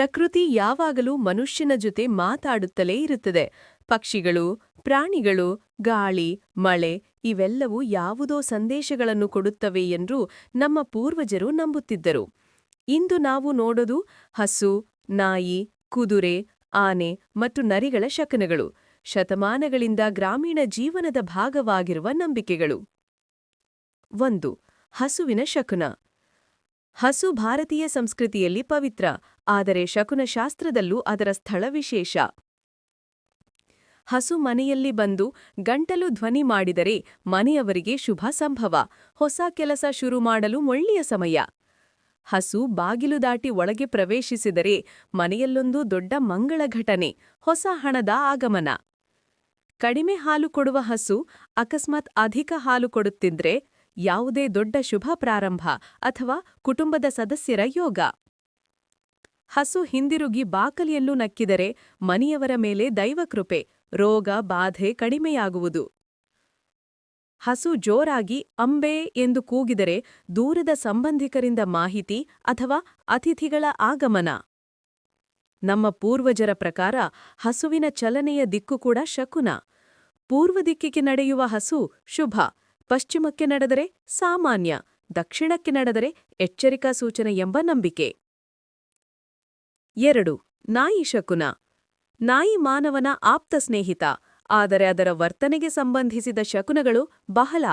ಪ್ರಕೃತಿ ಯಾವಾಗಲೂ ಮನುಷ್ಯನ ಜೊತೆ ಮಾತಾಡುತ್ತಲೇ ಇರುತ್ತದೆ. ಪಕ್ಷಿಗಳು, ಪ್ರಾಣಿಗಳು, ಗಾಳಿ, ಮಳೆ ಇವೆಲ್ಲವೂ ಯಾವುದೋ ಸಂದೇಶಗಳನ್ನು ಕೊಡುತ್ತವೆ ಎಂದು ನಮ್ಮ ಪೂರ್ವಜರು ನಂಬುತ್ತಿದ್ದರು. ಇಂದು ನಾವು ನೋಡೋದು ಹಸು, ನಾಯಿ, ಕುದುರೆ, ಆನೆ ಮತ್ತು ನರಿಗಳ ಶಕನಗಳು, ಶತಮಾನಗಳಿಂದ ಗ್ರಾಮೀಣ ಜೀವನದ ಭಾಗವಾಗಿರುವ ನಂಬಿಕೆಗಳು. 1. ಹಸುವಿನ ಶಕುನ. ಹಸು ಭಾರತೀಯ ಸಂಸ್ಕೃತಿಯಲ್ಲಿ ಪವಿತ್ರ, ಆದರೆ ಶಕುನಶಾಸ್ತ್ರದಲ್ಲೂ ಅದರ ಸ್ಥಳ ವಿಶೇಷ. ಹಸು ಮನೆಯಲ್ಲಿ ಬಂದು ಗಂಟಲು ಧ್ವನಿ ಮಾಡಿದರೆ ಮನೆಯವರಿಗೆ ಶುಭ ಸಂಭವ, ಹೊಸ ಕೆಲಸ ಶುರು ಮಾಡಲು ಒಳ್ಳೆಯ ಸಮಯ. ಹಸು ಬಾಗಿಲು ದಾಟಿ ಒಳಗೆ ಪ್ರವೇಶಿಸಿದರೆ ಮನೆಯಲ್ಲೊಂದು ದೊಡ್ಡ ಮಂಗಳ ಘಟನೆ, ಹೊಸ ಹಣದ ಆಗಮನ. ಕಡಿಮೆ ಹಾಲು ಕೊಡುವ ಹಸು ಅಕಸ್ಮಾತ್ ಅಧಿಕ ಹಾಲು ಕೊಡುತ್ತಿದ್ರೆ ಯಾವುದೇ ದೊಡ್ಡ ಶುಭ ಪ್ರಾರಂಭ ಅಥವಾ ಕುಟುಂಬದ ಸದಸ್ಯರ ಯೋಗ. ಹಸು ಹಿಂದಿರುಗಿ ಬಾಕಲಿಯಲ್ಲೂ ನಕ್ಕಿದರೆ ಮನೆಯವರ ಮೇಲೆ ದೈವಕೃಪೆ, ರೋಗ ಬಾಧೆ ಕಡಿಮೆಯಾಗುವುದು. ಹಸು ಜೋರಾಗಿ ಅಂಬೇ ಎಂದು ಕೂಗಿದರೆ ದೂರದ ಸಂಬಂಧಿಕರಿಂದ ಮಾಹಿತಿ ಅಥವಾ ಅತಿಥಿಗಳ ಆಗಮನ. ನಮ್ಮ ಪೂರ್ವಜರ ಪ್ರಕಾರ ಹಸುವಿನ ಚಲನೆಯ ದಿಕ್ಕು ಕೂಡ ಶಕುನ. ಪೂರ್ವ ದಿಕ್ಕಿಗೆ ನಡೆಯುವ ಹಸು ಶುಭ, ಪಶ್ಚಿಮಕ್ಕೆ ನಡೆದರೆ ಸಾಮಾನ್ಯ, ದಕ್ಷಿಣಕ್ಕೆ ನಡೆದರೆ ಎಚ್ಚರಿಕಾ ಸೂಚನೆ ಎಂಬ ನಂಬಿಕೆ. 2. ನಾಯಿ ಶಕುನ. ನಾಯಿ ಮಾನವನ ಆಪ್ತ ಸ್ನೇಹಿತ, ಆದರೆ ಅದರ ವರ್ತನೆಗೆ ಸಂಬಂಧಿಸಿದ ಶಕುನಗಳು ಬಹಳ.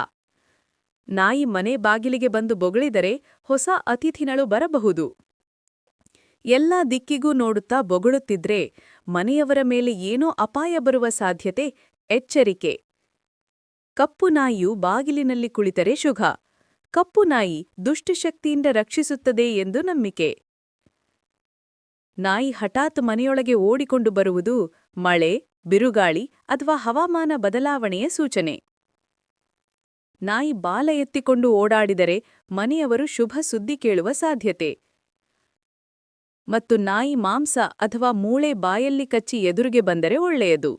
ನಾಯಿ ಮನೆ ಬಾಗಿಲಿಗೆ ಬಂದು ಬೊಗಳಿದರೆ ಹೊಸ ಅತಿಥಿನಳು ಬರಬಹುದು. ಎಲ್ಲ ದಿಕ್ಕಿಗೂ ನೋಡುತ್ತಾ ಬೊಗಳುತ್ತಿದ್ರೆ ಮನೆಯವರ ಮೇಲೆ ಏನೋ ಅಪಾಯ ಬರುವ ಸಾಧ್ಯತೆ, ಎಚ್ಚರಿಕೆ. ಕಪ್ಪು ನಾಯಿಯು ಬಾಗಿಲಿನಲ್ಲಿ ಕುಳಿತರೆ ಶುಭ, ಕಪ್ಪು ನಾಯಿ ದುಷ್ಟಶಕ್ತಿಯಿಂದ ರಕ್ಷಿಸುತ್ತದೆ ಎಂದು ನಂಬಿಕೆ. ನಾಯಿ ಹಠಾತ್ ಮನೆಯೊಳಗೆ ಓಡಿಕೊಂಡು ಬರುವುದು ಮಳೆ, ಬಿರುಗಾಳಿ ಅಥವಾ ಹವಾಮಾನ ಬದಲಾವಣೆಯ ಸೂಚನೆ. ನಾಯಿ ಬಾಲ ಎತ್ತಿಕೊಂಡು ಓಡಾಡಿದರೆ ಮನೆಯವರು ಶುಭ ಸುದ್ದಿ ಕೇಳುವ ಸಾಧ್ಯತೆ. ಮತ್ತು ನಾಯಿ ಮಾಂಸ ಅಥವಾ ಮೂಳೆ ಬಾಯಲ್ಲಿ ಕಚ್ಚಿ ಎದುರಿಗೆ ಬಂದರೆ ಒಳ್ಳೆಯದು.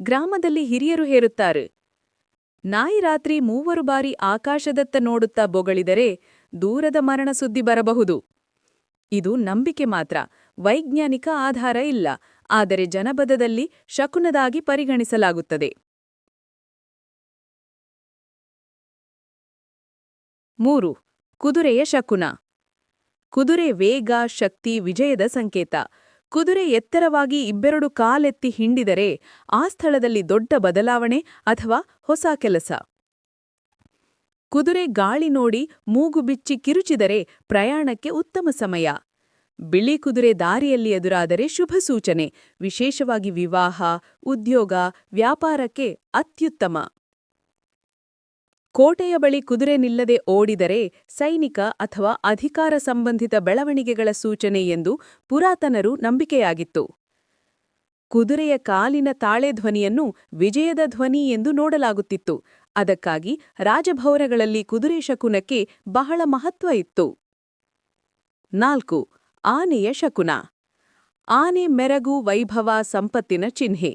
ಗ್ರಾಮದಲ್ಲಿ ಹಿರಿಯರು ಹೇರುತ್ತಾರೆ, ನಾಯಿ ರಾತ್ರಿ 3 ಬಾರಿ ಆಕಾಶದತ್ತ ನೋಡುತ್ತಾ ಬೊಗಳಿದರೆ ದೂರದ ಮರಣ ಸುದ್ದಿ ಬರಬಹುದು. ಇದು ನಂಬಿಕೆ ಮಾತ್ರ, ವೈಜ್ಞಾನಿಕ ಆಧಾರ ಇಲ್ಲ, ಆದರೆ ಜನಪದದಲ್ಲಿ ಶಕುನದಾಗಿ ಪರಿಗಣಿಸಲಾಗುತ್ತದೆ. 3. ಕುದುರೆಯ ಶಕುನ. ಕುದುರೆ ವೇಗ, ಶಕ್ತಿ, ವಿಜಯದ ಸಂಕೇತ. ಕುದುರೆ ಎತ್ತರವಾಗಿ 2 ಕಾಲೆತ್ತಿ ಹಿಂಡಿದರೆ ಆ ಸ್ಥಳದಲ್ಲಿ ದೊಡ್ಡ ಬದಲಾವಣೆ ಅಥವಾ ಹೊಸ ಕೆಲಸ. ಕುದುರೆ ಗಾಳಿ ನೋಡಿ ಮೂಗು ಬಿಚ್ಚಿ ಕಿರುಚಿದರೆ ಪ್ರಯಾಣಕ್ಕೆ ಉತ್ತಮ ಸಮಯ. ಬಿಳಿ ಕುದುರೆ ದಾರಿಯಲ್ಲಿ ಎದುರಾದರೆ ಶುಭ ಸೂಚನೆ, ವಿಶೇಷವಾಗಿ ವಿವಾಹ, ಉದ್ಯೋಗ, ವ್ಯಾಪಾರಕ್ಕೆ ಅತ್ಯುತ್ತಮ. ಕೋಟೆಯ ಬಳಿ ಕುದುರೆ ನಿಲ್ಲದೆ ಓಡಿದರೆ ಸೈನಿಕ ಅಥವಾ ಅಧಿಕಾರ ಸಂಬಂಧಿತ ಬೆಳವಣಿಗೆಗಳ ಸೂಚನೆ ಎಂದು ಪುರಾತನರು ನಂಬಿಕೆಯಾಗಿತ್ತು. ಕುದುರೆಯ ಕಾಲಿನ ತಾಳೆ ಧ್ವನಿಯನ್ನು ವಿಜಯದ ಧ್ವನಿ ಎಂದು ನೋಡಲಾಗುತ್ತಿತ್ತು, ಅದಕ್ಕಾಗಿ ರಾಜಭವನಗಳಲ್ಲಿ ಕುದುರೆ ಶಕುನಕ್ಕೆ ಬಹಳ ಮಹತ್ವ ಇತ್ತು. 4. ಆನೆಯ ಶಕುನ. ಆನೆ ಮೆರಗು, ವೈಭವ, ಸಂಪತ್ತಿನ ಚಿಹ್ನೆ.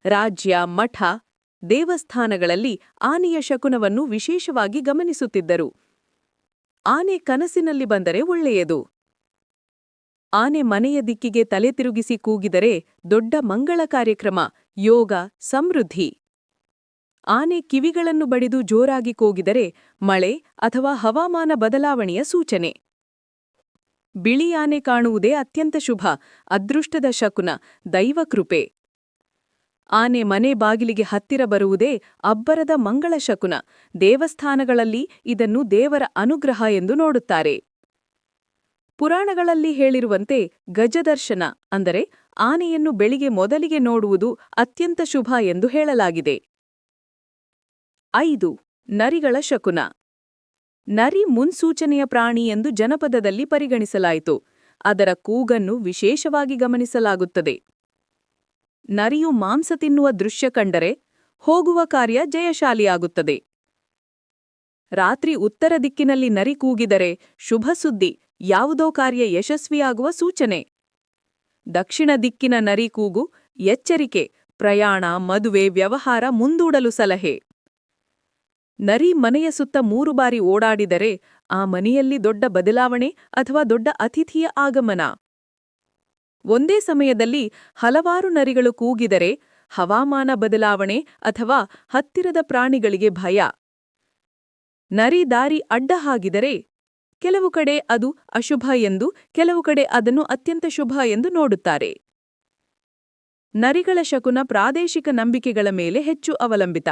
ರಾಜ್ಯ, ಮಠ, ದೇವಸ್ಥಾನಗಳಲ್ಲಿ ಆನೆಯ ಶಕುನವನ್ನು ವಿಶೇಷವಾಗಿ ಗಮನಿಸುತ್ತಿದ್ದರು. ಆನೆ ಕನಸಿನಲ್ಲಿ ಬಂದರೆ ಒಳ್ಳೆಯದು. ಆನೆ ಮನೆಯ ದಿಕ್ಕಿಗೆ ತಲೆ ತಿರುಗಿಸಿ ಕೂಗಿದರೆ ದೊಡ್ಡ ಮಂಗಳ ಕಾರ್ಯಕ್ರಮ, ಯೋಗ, ಸಮೃದ್ಧಿ. ಆನೆ ಕಿವಿಗಳನ್ನು ಬಡಿದು ಜೋರಾಗಿ ಕೂಗಿದರೆ ಮಳೆ ಅಥವಾ ಹವಾಮಾನ ಬದಲಾವಣೆಯ ಸೂಚನೆ. ಬಿಳಿ ಆನೆ ಕಾಣುವುದೇ ಅತ್ಯಂತ ಶುಭ, ಅದೃಷ್ಟದ ಶಕುನ, ದೈವಕೃಪೆ. ಆನೆ ಮನೆ ಬಾಗಿಲಿಗೆ ಹತ್ತಿರ ಬರುವುದೇ ಅಬ್ಬರದ ಮಂಗಳ ಶಕುನ. ದೇವಸ್ಥಾನಗಳಲ್ಲಿ ಇದನ್ನು ದೇವರ ಅನುಗ್ರಹ ಎಂದು ನೋಡುತ್ತಾರೆ. ಪುರಾಣಗಳಲ್ಲಿ ಹೇಳಿರುವಂತೆ ಗಜದರ್ಶನ ಅಂದರೆ ಆನೆಯನ್ನು ಬೆಳಿಗ್ಗೆ ಮೊದಲಿಗೆ ನೋಡುವುದು ಅತ್ಯಂತ ಶುಭ ಎಂದು ಹೇಳಲಾಗಿದೆ. 5. ನರಿಗಳ ಶಕುನ. ನರಿ ಮುನ್ಸೂಚನೆಯ ಪ್ರಾಣಿ ಎಂದು ಜನಪದದಲ್ಲಿ ಪರಿಗಣಿಸಲಾಯಿತು. ಅದರ ಕೂಗನ್ನು ವಿಶೇಷವಾಗಿ ಗಮನಿಸಲಾಗುತ್ತದೆ. ನರಿಯು ಮಾಂಸ ತಿನ್ನುವ ದೃಶ್ಯ ಕಂಡರೆ ಹೋಗುವ ಕಾರ್ಯ ಜಯಶಾಲಿಯಾಗುತ್ತದೆ. ರಾತ್ರಿ ಉತ್ತರ ದಿಕ್ಕಿನಲ್ಲಿ ನರಿ ಕೂಗಿದರೆ ಶುಭ ಸುದ್ದಿ, ಯಾವುದೋ ಕಾರ್ಯ ಯಶಸ್ವಿಯಾಗುವ ಸೂಚನೆ. ದಕ್ಷಿಣ ದಿಕ್ಕಿನ ನರಿ ಕೂಗು ಎಚ್ಚರಿಕೆ, ಪ್ರಯಾಣ, ಮದುವೆ, ವ್ಯವಹಾರ ಮುಂದೂಡಲು ಸಲಹೆ. ನರಿ ಮನೆಯ ಸುತ್ತ 3 ಬಾರಿ ಓಡಾಡಿದರೆ ಆ ಮನೆಯಲ್ಲಿ ದೊಡ್ಡ ಬದಲಾವಣೆ ಅಥವಾ ದೊಡ್ಡ ಅತಿಥಿಯ ಆಗಮನ. ಒಂದೇ ಸಮಯದಲ್ಲಿ ಹಲವಾರು ನರಿಗಳು ಕೂಗಿದರೆ ಹವಾಮಾನ ಬದಲಾವಣೆ ಅಥವಾ ಹತ್ತಿರದ ಪ್ರಾಣಿಗಳಿಗೆ ಭಯ. ನರಿ ದಾರಿ ಅಡ್ಡ ಹಾಕಿದರೆ ಕೆಲವು ಕಡೆ ಅದು ಅಶುಭ ಎಂದು, ಕೆಲವು ಕಡೆ ಅದನ್ನು ಅತ್ಯಂತ ಶುಭ ಎಂದು ನೋಡುತ್ತಾರೆ. ನರಿಗಳ ಶಕುನ ಪ್ರಾದೇಶಿಕ ನಂಬಿಕೆಗಳ ಮೇಲೆ ಹೆಚ್ಚು ಅವಲಂಬಿತ.